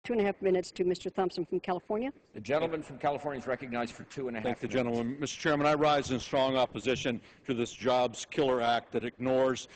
2.5 minutes to Mr. Thompson from California. The gentleman from California is recognized for 2.5 minutes. Thank the gentleman. Mr. Chairman, I rise in strong opposition to this Jobs Killer Act that ignores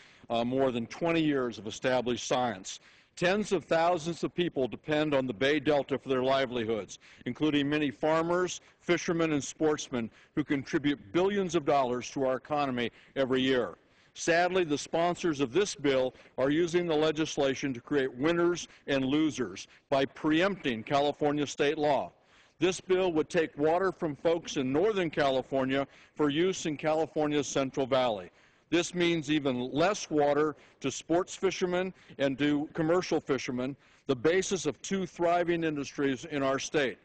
more than 20 years of established science. Tens of thousands of people depend on the Bay Delta for their livelihoods, including many farmers, fishermen, and sportsmen who contribute billions of dollars to our economy every year. Sadly, the sponsors of this bill are using the legislation to create winners and losers by preempting California state law. This bill would take water from folks in Northern California for use in California's Central Valley. This means even less water to sports fishermen and to commercial fishermen, the basis of two thriving industries in our state.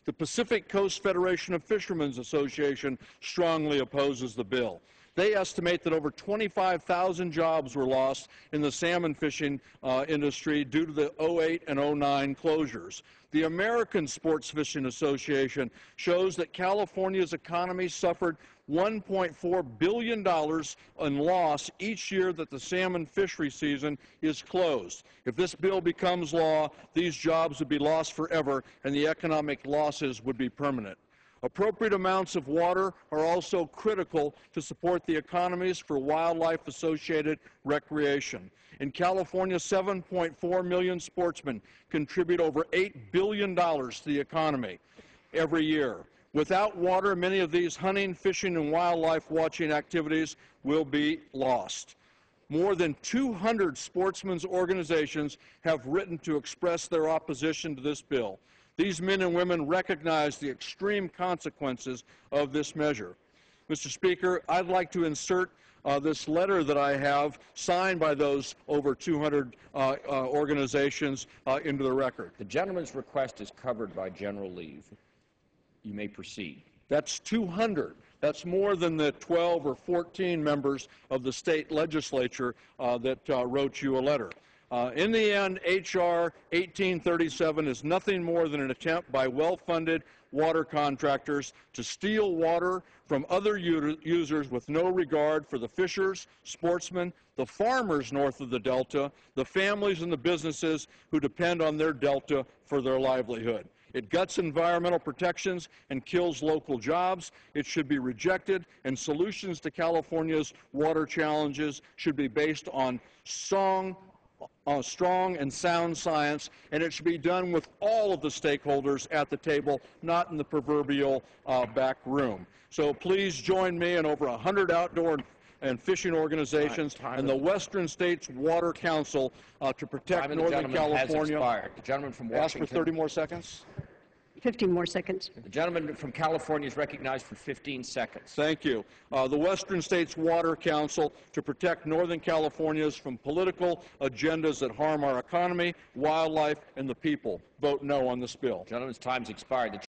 The Pacific Coast Federation of Fishermen's Association strongly opposes the bill. They estimate that over 25,000 jobs were lost in the salmon fishing industry due to the 2008 and 2009 closures. The American Sports Fishing Association shows that California's economy suffered $1.4 billion in loss each year that the salmon fishery season is closed. If this bill becomes law, these jobs would be lost forever and the economic losses would be permanent. Appropriate amounts of water are also critical to support the economies for wildlife-associated recreation. In California, 7.4 million sportsmen contribute over $8 billion to the economy every year. Without water, many of these hunting, fishing, and wildlife watching activities will be lost. More than 200 sportsmen's organizations have written to express their opposition to this bill. These men and women recognize the extreme consequences of this measure. Mr. Speaker, I'd like to insert this letter that I have signed by those over 200 organizations into the record. The gentleman's request is covered by general leave. You may proceed. That's 200. That's more than the 12 or 14 members of the state legislature that wrote you a letter. In the end, H.R. 1837 is nothing more than an attempt by well-funded water contractors to steal water from other users with no regard for the fishers, sportsmen, the farmers north of the Delta, the families and the businesses who depend on their Delta for their livelihood. It guts environmental protections and kills local jobs. It should be rejected, and solutions to California's water challenges should be based on strong and sound science, and it should be done with all of the stakeholders at the table, not in the proverbial back room. So please join me and over 100 outdoor and fishing organizations and the Western States Water Council to protect Northern California. The gentleman from Washington. Ask for 30 more seconds. 15 more seconds. The gentleman from California is recognized for 15 seconds. Thank you. The Western States Water Council to protect Northern Californians from political agendas that harm our economy, wildlife, and the people. Vote no on this bill. The gentleman's time's expired.